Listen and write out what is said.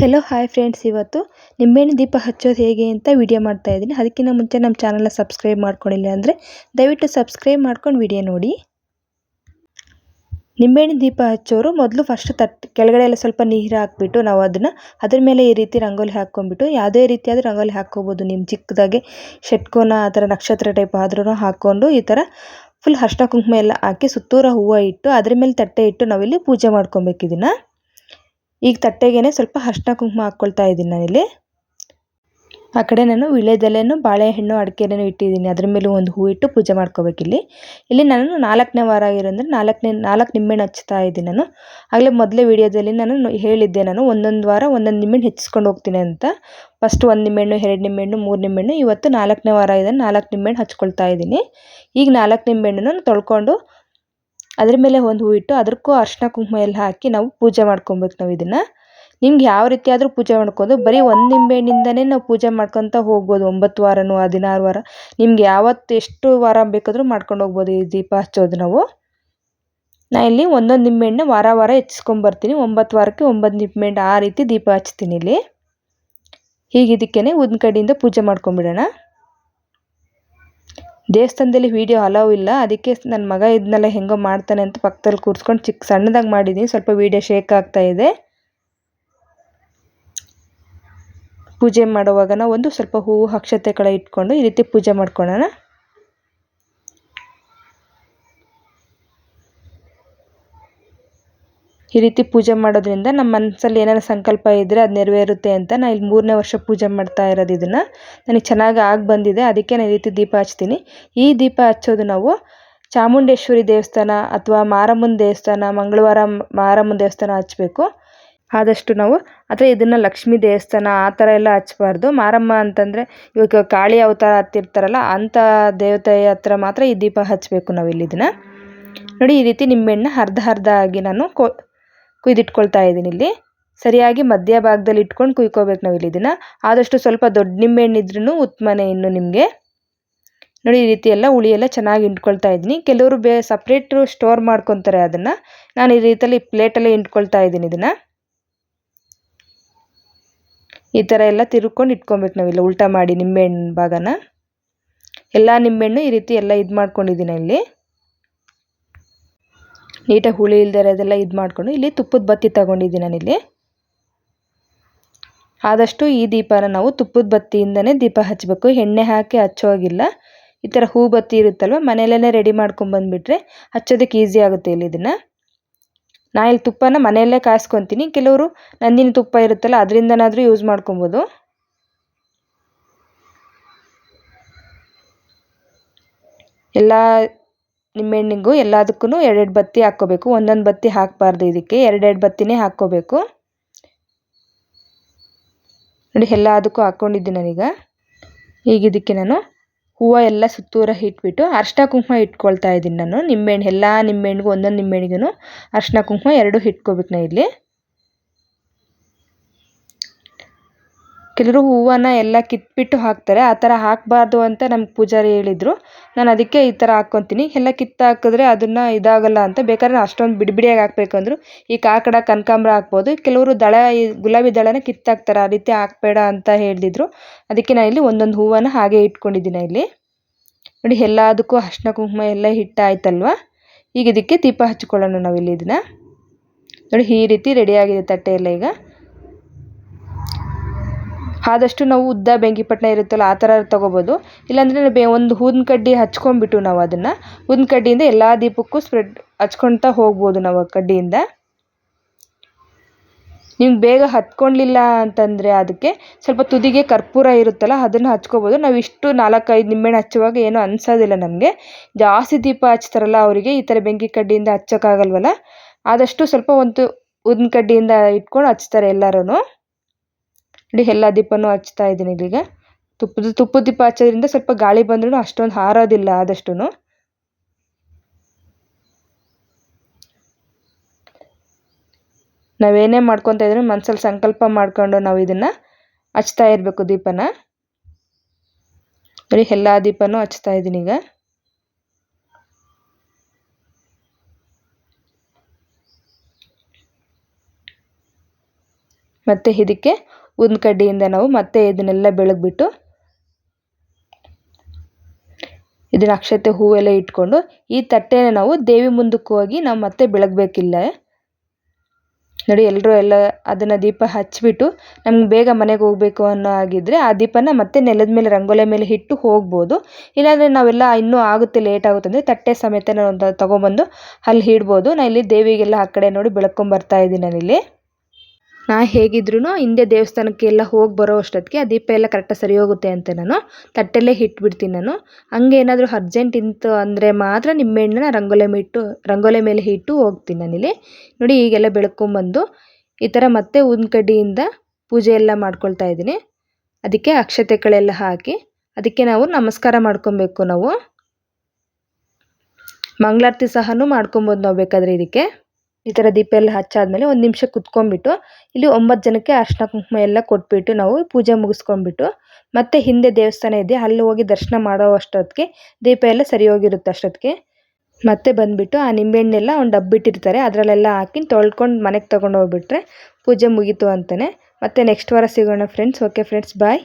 Hello hi friends, ಇವತ್ತು ನಿಂಬೆಹಣ್ಣು ದೀಪ ಹಚ್ಚೋದು ಹೇಗೆ ಅಂತ ವಿಡಿಯೋ ಮಾಡ್ತಾ ಇದ್ದೀನಿ. ಅದಕ್ಕಿಂತ ಮುಂಚೆ ನಮ್ಮ ಚಾನಲ್ನ ಸಬ್ಸ್ಕ್ರೈಬ್ ಮಾಡ್ಕೊಂಡಿಲ್ಲ ಅಂದರೆ ದಯವಿಟ್ಟು ಸಬ್ಸ್ಕ್ರೈಬ್ ಮಾಡ್ಕೊಂಡು ವಿಡಿಯೋ ನೋಡಿ. ನಿಂಬೆಹಣ್ಣು ದೀಪ ಹಚ್ಚೋರು ಮೊದಲು ಫಸ್ಟ್ ಕೆಳಗಡೆ ಎಲ್ಲ ಸ್ವಲ್ಪ ನೀರು ಹಾಕ್ಬಿಟ್ಟು ನಾವು ಅದ್ರ ಮೇಲೆ ಈ ರೀತಿ ರಂಗೋಲಿ ಹಾಕ್ಕೊಂಡ್ಬಿಟ್ಟು ಯಾವುದೇ ರೀತಿಯಾದ ರಂಗೋಲಿ ಹಾಕ್ಕೋಬೋದು. ನಿಮ್ಮ ಚಿಕ್ಕದಾಗೆ ಷಟ್ಕೋನ ಆ ಥರ ನಕ್ಷತ್ರ ಟೈಪ್ ಆದ್ರೂ ಹಾಕ್ಕೊಂಡು ಈ ಥರ ಫುಲ್ ಅರ್ಶಿನ ಕುಂಕುಮ ಎಲ್ಲ ಹಾಕಿ ಸುತ್ತೂರ ಹೂವು ಇಟ್ಟು ಅದ್ರ ಮೇಲೆ ತಟ್ಟೆ ಇಟ್ಟು ನಾವಿಲ್ಲಿ ಪೂಜೆ ಮಾಡ್ಕೊಬೇಕು. ಇದನ್ನು ಈಗ ತಟ್ಟೆಗೇನೆ ಸ್ವಲ್ಪ ಅರ್ಶಿನ ಕುಂಕುಮ ಹಾಕ್ಕೊಳ್ತಾ ಇದ್ದೀನಿ ನಾನಿಲ್ಲಿ. ಆ ಕಡೆ ನಾನು ವಿಳ್ಯದೆಲೆನೂ ಬಾಳೆಹಣ್ಣು ಅಡಿಕೆನೂ ಇಟ್ಟಿದ್ದೀನಿ. ಅದ್ರ ಮೇಲೂ ಒಂದು ಹೂ ಇಟ್ಟು ಪೂಜೆ ಮಾಡ್ಕೋಬೇಕಿಲ್ಲಿ. ಇಲ್ಲಿ ನಾನು 4ನೇ ವಾರ ಆಗಿರೋದ್ರೆ 4 ನಿಂಬೆಹಣ್ಣು ಹಚ್ತಾ ಇದ್ದೀನಿ. ನಾನು ಆಗಲೇ ಮೊದಲೇ ವಿಡಿಯೋದಲ್ಲಿ ನಾನು ಹೇಳಿದ್ದೆ, ನಾನು ಒಂದೊಂದು ವಾರ ಒಂದೊಂದು ನಿಂಬೆಹಣ್ಣು ಹೆಚ್ಚಿಸ್ಕೊಂಡು ಹೋಗ್ತೀನಿ ಅಂತ. ಫಸ್ಟ್ 1 ನಿಂಬೆಹಣ್ಣು, 2 ನಿಂಬೆಹಣ್ಣು, 3 ನಿಂಬೆಹಣ್ಣು. ಇವತ್ತು 4ನೇ ವಾರ ಇದೆ, 4 ನಿಂಬೆಹಣ್ಣು ಹಚ್ಕೊಳ್ತಾ ಇದ್ದೀನಿ. ಈಗ 4 ನಿಂಬೆಹಣ್ಣನ್ನು ತೊಳ್ಕೊಂಡು ಅದ್ರ ಮೇಲೆ ಒಂದು ಹೂ ಇಟ್ಟು ಅದಕ್ಕೂ ಅರ್ಶಿನ ಕುಂಕುಮ ಎಲ್ಲ ಹಾಕಿ ನಾವು ಪೂಜೆ ಮಾಡ್ಕೊಬೇಕು. ನಾವು ಇದನ್ನು ನಿಮ್ಗೆ ಯಾವ ರೀತಿ ಆದರೂ ಪೂಜೆ ಮಾಡ್ಕೋದು. ಬರೀ 1 ನಿಂಬೆಹಣ್ಣಿಂದನೇ ನಾವು ಪೂಜೆ ಮಾಡ್ಕೊತ ಹೋಗ್ಬೋದು. 9 ವಾರನೂ 16 ವಾರ ನಿಮ್ಗೆ ಯಾವತ್ತು ಎಷ್ಟು ವಾರ ಬೇಕಾದರೂ ಮಾಡ್ಕೊಂಡು ಹೋಗ್ಬೋದು ಈ ದೀಪ ಹಚ್ಚೋದು. ನಾ ಇಲ್ಲಿ ಒಂದೊಂದು ನಿಂಬೆಹಣ್ಣು ವಾರ ವಾರ ಹೆಚ್ಚಿಸ್ಕೊಂಬರ್ತೀನಿ. 9 ವಾರಕ್ಕೆ 9 ನಿಂಬೆಹಣ್ಣು ಆ ರೀತಿ ದೀಪ ಹಚ್ತೀನಿ ಇಲ್ಲಿ. ಹೀಗೆ ಇದಕ್ಕೇನೆ ಉದ್ದಿನ ಕಡ್ಡಿಯಿಂದ ಪೂಜೆ ಮಾಡ್ಕೊಂಬಿಡೋಣ. ದೇವಸ್ಥಾನದಲ್ಲಿ ವಿಡಿಯೋ ಅಲೌ ಇಲ್ಲ, ಅದಕ್ಕೆ ನನ್ನ ಮಗ ಇದನ್ನೆಲ್ಲ ಹೆಂಗೋ ಮಾಡ್ತಾನೆ ಅಂತ ಪಕ್ಕದಲ್ಲಿ ಕೂರಿಸ್ಕೊಂಡು ಸಣ್ಣದಾಗಿ ಮಾಡಿದ್ದೀನಿ. ಸ್ವಲ್ಪ ವಿಡಿಯೋ ಶೇಕ್ ಆಗ್ತಾ ಇದೆ. ಪೂಜೆ ಮಾಡುವಾಗ ನಾವು ಒಂದು ಸ್ವಲ್ಪ ಹೂವು ಅಕ್ಷತೆ ಕಡೆ ಇಟ್ಕೊಂಡು ಈ ರೀತಿ ಪೂಜೆ ಮಾಡ್ಕೊಳ್ಳೋಣ. ಈ ರೀತಿ ಪೂಜೆ ಮಾಡೋದ್ರಿಂದ ನಮ್ಮ ಮನಸ್ಸಲ್ಲಿ ಏನಾದ್ರು ಸಂಕಲ್ಪ ಇದ್ದರೆ ಅದು ನೆರವೇರುತ್ತೆ ಅಂತ ನಾನು ಇಲ್ಲಿ 3ನೇ ವರ್ಷ ಪೂಜೆ ಮಾಡ್ತಾ ಇರೋದು. ಇದನ್ನು ನನಗೆ ಚೆನ್ನಾಗಿ ಆಗಿ ಬಂದಿದೆ, ಅದಕ್ಕೆ ನಾನು ಈ ರೀತಿ ದೀಪ ಹಚ್ತೀನಿ. ಈ ದೀಪ ಹಚ್ಚೋದು ನಾವು ಚಾಮುಂಡೇಶ್ವರಿ ದೇವಸ್ಥಾನ ಅಥವಾ ಮಾರಮ್ಮನ ದೇವಸ್ಥಾನ, ಮಂಗಳವಾರ ಮಾರಮ್ಮನ ದೇವಸ್ಥಾನ ಹಚ್ಚಬೇಕು. ಆದಷ್ಟು ನಾವು ಅಥವಾ ಇದನ್ನು ಲಕ್ಷ್ಮೀ ದೇವಸ್ಥಾನ ಆ ಥರ ಎಲ್ಲ ಹಚ್ಚಬಾರ್ದು. ಮಾರಮ್ಮ ಅಂತಂದರೆ ಇವಾಗ ಕಾಳಿ ಅವತಾರ ಹತ್ತಿರ್ತಾರಲ್ಲ ಅಂಥ ದೇವತೆಯ ಹತ್ರ ಮಾತ್ರ ಈ ದೀಪ ಹಚ್ಚಬೇಕು ನಾವು ಇಲ್ಲಿ. ಇದನ್ನು ನೋಡಿ, ಈ ರೀತಿ ನಿಂಬೆಹಣ್ಣು ಅರ್ಧ ಆಗಿ ನಾನು ಕುಯ್ದಿಟ್ಕೊಳ್ತಾ ಇದ್ದೀನಿ. ಇಲ್ಲಿ ಸರಿಯಾಗಿ ಮಧ್ಯ ಭಾಗದಲ್ಲಿ ಇಟ್ಕೊಂಡು ಕುಯ್ಕೋಬೇಕು ನಾವು ಇಲ್ಲಿ. ಇದನ್ನು ಆದಷ್ಟು ಸ್ವಲ್ಪ ದೊಡ್ಡ ನಿಂಬೆಹಣ್ಣು ಇದ್ರೂ ಉತ್ತಮನೇ. ಇನ್ನು ನಿಮಗೆ ನೋಡಿ, ಈ ರೀತಿ ಎಲ್ಲ ಹುಳಿ ಎಲ್ಲ ಚೆನ್ನಾಗಿ ಇಂಟ್ಕೊಳ್ತಾ ಇದ್ದೀನಿ. ಕೆಲವರು ಸಪ್ರೇಟು ಸ್ಟೋರ್ ಮಾಡ್ಕೊತಾರೆ ಅದನ್ನು. ನಾನು ಈ ರೀತಿಯಲ್ಲಿ ಪ್ಲೇಟಲ್ಲೇ ಇಂಟ್ಕೊಳ್ತಾ ಇದ್ದೀನಿ. ಇದನ್ನು ಈ ಥರ ಎಲ್ಲ ತಿರುಗ್ಕೊಂಡು ಇಟ್ಕೊಬೇಕು ನಾವಿಲ್ಲ, ಉಲ್ಟಾ ಮಾಡಿ ನಿಂಬೆಹಣ್ಣು ಭಾಗನ. ಎಲ್ಲ ನಿಂಬೆಹಣ್ಣು ಈ ರೀತಿ ಎಲ್ಲ ಇದು ಮಾಡ್ಕೊಂಡಿದ್ದೀನಿ ಇಲ್ಲಿ. ನೀಟಾಗಿ ಹುಳಿ ಇಲ್ದರೆ ಅದೆಲ್ಲ ಇದು ಮಾಡಿಕೊಂಡು ಇಲ್ಲಿ ತುಪ್ಪದ ಬತ್ತಿ ತಗೊಂಡಿದ್ದೀನಿ ನಾನಿಲ್ಲಿ. ಆದಷ್ಟು ಈ ದೀಪನ ನಾವು ತುಪ್ಪದ ಬತ್ತಿಯಿಂದನೇ ದೀಪ ಹಚ್ಚಬೇಕು, ಎಣ್ಣೆ ಹಾಕಿ ಹಚ್ಚೋಗಿಲ್ಲ. ಈ ಥರ ಹೂ ಬತ್ತಿ ಇರುತ್ತಲ್ವ, ಮನೆಯಲ್ಲೇ ರೆಡಿ ಮಾಡ್ಕೊಂಬಂದುಬಿಟ್ರೆ ಹಚ್ಚೋದಕ್ಕೆ ಈಸಿ ಆಗುತ್ತೆ ಇಲ್ಲಿ. ಇದನ್ನು ನಾನು ಇಲ್ಲಿ ತುಪ್ಪನ ಮನೆಯಲ್ಲೇ ಕಾಯಿಸ್ಕೊತೀನಿ. ಕೆಲವರು ನಂದಿನಿ ತುಪ್ಪ ಇರುತ್ತಲ್ಲ ಅದರಿಂದನಾದರೂ ಯೂಸ್ ಮಾಡ್ಕೊಬೋದು. ಎಲ್ಲ ನಿಂಬೆಹಣ್ಣಿಗೂ ಎಲ್ಲದಕ್ಕೂ 2 ಬತ್ತಿ ಹಾಕ್ಕೋಬೇಕು. ಒಂದೊಂದು ಬತ್ತಿ ಹಾಕಬಾರ್ದು, ಇದಕ್ಕೆ 2 ಬತ್ತಿನೇ ಹಾಕ್ಕೋಬೇಕು. ನೋಡಿ, ಎಲ್ಲದಕ್ಕೂ ಹಾಕ್ಕೊಂಡಿದ್ದೀನಿ ನಾನೀಗ. ಈಗ ಇದಕ್ಕೆ ನಾನು ಹೂವು ಎಲ್ಲ ಸುತ್ತೂರ ಇಟ್ಬಿಟ್ಟು ಅರ್ಶಿನ ಕುಂಕುಮ ಇಟ್ಕೊಳ್ತಾ ಇದ್ದೀನಿ ನಾನು. ನಿಂಬೆಹಣ್ಣು ಎಲ್ಲ ನಿಂಬೆಹಣ್ಣಿಗೂ ಒಂದೊಂದು ನಿಂಬೆಹಣ್ಣಿಗೂ ಅರ್ಶಿನ ಕುಂಕುಮ 2 ಇಟ್ಕೋಬೇಕು ನಾ ಇಲ್ಲಿ. ಕೆಲವರು ಹೂವನ್ನ ಎಲ್ಲ ಕಿತ್ಬಿಟ್ಟು ಹಾಕ್ತಾರೆ, ಆ ಥರ ಹಾಕಬಾರ್ದು ಅಂತ ನಮ್ಗೆ ಪೂಜಾರಿ ಹೇಳಿದರು. ನಾನು ಅದಕ್ಕೆ ಈ ಥರ ಹಾಕ್ಕೊತೀನಿ. ಎಲ್ಲ ಕಿತ್ತು ಹಾಕಿದ್ರೆ ಅದನ್ನು ಇದಾಗಲ್ಲ ಅಂತ. ಬೇಕಾದ್ರೆ ಅಷ್ಟೊಂದು ಬಿಡಿಯಾಗಿ ಹಾಕ್ಬೇಕಂದ್ರು ಈ ಕಾಕಡ ಕನಕಾಂಬರ ಹಾಕ್ಬೋದು. ಕೆಲವರು ಗುಲಾಬಿ ದಳನ ಕಿತ್ತಾಕ್ತಾರೆ, ಆ ರೀತಿ ಹಾಕಬೇಡ ಅಂತ ಹೇಳಿದ್ರು. ಅದಕ್ಕೆ ನಾನು ಇಲ್ಲಿ ಒಂದೊಂದು ಹೂವನ್ನು ಹಾಗೆ ಇಟ್ಕೊಂಡಿದ್ದೀನಿ ಇಲ್ಲಿ. ನೋಡಿ, ಎಲ್ಲದಕ್ಕೂ ಅರ್ಶಿನ ಕುಂಕುಮ ಎಲ್ಲ ಹಿಟ್ಟಾಯ್ತಲ್ವ. ಈಗ ಇದಕ್ಕೆ ದೀಪ ಹಚ್ಕೊಳ್ಳೋಣ ನಾವಿಲ್ಲಿ. ಇದನ್ನು ನೋಡಿ, ಈ ರೀತಿ ರೆಡಿಯಾಗಿದೆ ತಟ್ಟೆ ಎಲ್ಲ. ಈಗ ಆದಷ್ಟು ನಾವು ಉದ್ದ ಬೆಂಕಿಪಟ್ಟಣ ಇರುತ್ತಲ್ಲ ಆ ಥರ ತೊಗೋಬೋದು. ಇಲ್ಲಾಂದರೆ ಒಂದು ಊದಿನ ಕಡ್ಡಿ ಹಚ್ಕೊಂಡ್ಬಿಟ್ಟು ನಾವು ಅದನ್ನು ಊದಿನ ಕಡ್ಡಿಯಿಂದ ಎಲ್ಲ ದೀಪಕ್ಕೂ ಹಚ್ಕೊಳ್ತಾ ಹೋಗ್ಬೋದು ನಾವು ಕಡ್ಡಿಯಿಂದ. ನಿಮ್ಗೆ ಬೇಗ ಹತ್ಕೊಳ್ಳಿಲ್ಲ ಅಂತಂದರೆ ಅದಕ್ಕೆ ಸ್ವಲ್ಪ ತುದಿಗೆ ಕರ್ಪೂರ ಇರುತ್ತಲ್ಲ ಅದನ್ನು ಹಚ್ಕೋಬೋದು. ನಾವು ಇಷ್ಟು 4-5 ನಿಂಬೆಹಣ್ಣು ಹಚ್ಚುವಾಗ ಏನೂ ಅನಿಸೋದಿಲ್ಲ ನಮಗೆ. ಜಾಸ್ತಿ ದೀಪ ಹಚ್ತಾರಲ್ಲ ಅವರಿಗೆ ಈ ಥರ ಬೆಂಕಿ ಕಡ್ಡಿಯಿಂದ ಹಚ್ಚೋಕ್ಕಾಗಲ್ವಲ್ಲ, ಆದಷ್ಟು ಸ್ವಲ್ಪ ಒಂದು ಊದಿನ ಕಡ್ಡಿಯಿಂದ ಇಟ್ಕೊಂಡು ಹಚ್ತಾರೆ ಎಲ್ಲರೂ. ನೋಡಿ, ಎಲ್ಲ ದೀಪನೂ ಹಚ್ತಾ ಇದ್ದೀನಿ ಈಗ. ತುಪ್ಪದ ದೀಪ ಹಚ್ಚೋದ್ರಿಂದ ಸ್ವಲ್ಪ ಗಾಳಿ ಬಂದ್ರೂ ಅಷ್ಟೊಂದು ಹಾರೋದಿಲ್ಲ. ಆದಷ್ಟು ನಾವೇನೇ ಮಾಡ್ಕೊತಾ ಇದ್ರೆ ಮನಸ್ಸಲ್ಲಿ ಸಂಕಲ್ಪ ಮಾಡ್ಕೊಂಡು ನಾವು ಇದನ್ನು ಹಚ್ತಾ ಇರಬೇಕು ದೀಪನ. ನೋಡಿ, ಎಲ್ಲ ದೀಪನೂ ಹಚ್ತಾ ಇದ್ದೀನಿ ಈಗ. ಮತ್ತು ಇದಕ್ಕೆ ಊದಿನ ಕಡ್ಡಿಯಿಂದ ನಾವು ಮತ್ತೆ ಇದನ್ನೆಲ್ಲ ಬೆಳಗ್ಬಿಟ್ಟು ಇದನ್ನ ಅಕ್ಷತೆ ಹೂವೆಲ್ಲ ಇಟ್ಕೊಂಡು ಈ ತಟ್ಟೆನ ನಾವು ದೇವಿ ಮುಂದಕ್ಕೆ ಹೋಗಿ ನಾವು ಮತ್ತೆ ಬೆಳಗಬೇಕಿಲ್ಲ. ನೋಡಿ ಎಲ್ಲರೂ ಎಲ್ಲ ಅದನ್ನು ದೀಪ ಹಚ್ಚಿಬಿಟ್ಟು ನಮ್ಗೆ ಬೇಗ ಮನೆಗೆ ಹೋಗಬೇಕು ಅನ್ನೋ ಆಗಿದ್ದರೆ ಆ ದೀಪನ ಮತ್ತೆ ನೆಲದ ಮೇಲೆ ರಂಗೋಲಿ ಮೇಲೆ ಇಟ್ಟು ಹೋಗ್ಬೋದು. ಇಲ್ಲಾಂದರೆ ನಾವೆಲ್ಲ ಇನ್ನೂ ಆಗುತ್ತೆ ಲೇಟ್ ಆಗುತ್ತೆ ಅಂದರೆ ತಟ್ಟೆ ಸಮೇತ ನಾವು ತೊಗೊಂಬಂದು ಅಲ್ಲಿ ಇಡ್ಬೋದು. ನಾನು ಇಲ್ಲಿ ದೇವಿಗೆಲ್ಲ ಆ ಕಡೆ ನೋಡಿ ಬೆಳಕೊಂಬರ್ತಾ ಇದ್ದೀನಿ ನಾನಿಲ್ಲಿ. ನಾ ಹೇಗಿದ್ರೂ ಹಿಂದೆ ದೇವಸ್ಥಾನಕ್ಕೆ ಎಲ್ಲ ಹೋಗಿ ಬರೋ ಅಷ್ಟೊತ್ತಿಗೆ ಆ ದೀಪ ಎಲ್ಲ ಕರೆಕ್ಟಾಗಿ ಸರಿ ಹೋಗುತ್ತೆ ಅಂತ ನಾನು ತಟ್ಟೆಲ್ಲೇ ಇಟ್ಬಿಡ್ತೀನಿ ನಾನು. ಹಂಗೆ ಏನಾದರೂ ಅರ್ಜೆಂಟ್ ಇತ್ತು ಅಂದರೆ ಮಾತ್ರ ನಿಂಬೆಹಣ್ಣನ್ನ ರಂಗೋಲಿ ಮೇಲೆ ಇಟ್ಟು ಹೋಗ್ತೀನಿ ನಾನಿಲ್ಲಿ. ನೋಡಿ ಈಗೆಲ್ಲ ಬೆಳ್ಕೊಂಬಂದು ಈ ಥರ ಮತ್ತೆ ಊದಿನ ಕಡ್ಡಿಯಿಂದ ಪೂಜೆ ಎಲ್ಲ ಮಾಡ್ಕೊಳ್ತಾ ಇದ್ದೀನಿ. ಅದಕ್ಕೆ ಅಕ್ಷತೆಗಳೆಲ್ಲ ಹಾಕಿ ಅದಕ್ಕೆ ನಾವು ನಮಸ್ಕಾರ ಮಾಡ್ಕೊಬೇಕು. ನಾವು ಮಂಗಳಾರತಿ ಸಹನೂ ಮಾಡ್ಕೊಬೋದು ನಾವು ಬೇಕಾದರೆ. ಇದಕ್ಕೆ ಈ ಥರ ದೀಪ ಎಲ್ಲ ಹಚ್ಚಾದ್ಮೇಲೆ ಒಂದು ನಿಮಿಷ ಕುತ್ಕೊಂಡ್ಬಿಟ್ಟು ಇಲ್ಲಿ 9 ಜನಕ್ಕೆ ಅರ್ಶಿನ ಕುಂಕುಮ ಎಲ್ಲ ಕೊಟ್ಬಿಟ್ಟು ನಾವು ಪೂಜೆ ಮುಗಿಸ್ಕೊಂಡ್ಬಿಟ್ಟು ಮತ್ತೆ ಹಿಂದೆ ದೇವಸ್ಥಾನ ಇದೆ ಅಲ್ಲಿ ಹೋಗಿ ದರ್ಶನ ಮಾಡೋ ಅಷ್ಟೊತ್ತಿಗೆ ದೀಪ ಎಲ್ಲ ಸರಿ ಹೋಗಿರುತ್ತೆ. ಅಷ್ಟೊತ್ತಿಗೆ ಮತ್ತೆ ಬಂದುಬಿಟ್ಟು ಆ ನಿಂಬೆಹಣ್ಣೆಲ್ಲ ಒಂದು ಡಬ್ಬಿಟ್ಟಿರ್ತಾರೆ ಅದರಲ್ಲೆಲ್ಲ ಹಾಕಿ ತೊಳ್ಕೊಂಡು ಮನೆಗೆ ತೊಗೊಂಡು ಹೋಗ್ಬಿಟ್ರೆ ಪೂಜೆ ಮುಗೀತು ಅಂತಲೇ. ಮತ್ತೆ ನೆಕ್ಸ್ಟ್ ವಾರ ಸಿಗೋಣ ಫ್ರೆಂಡ್ಸ್. ಓಕೆ ಫ್ರೆಂಡ್ಸ್, ಬಾಯ್.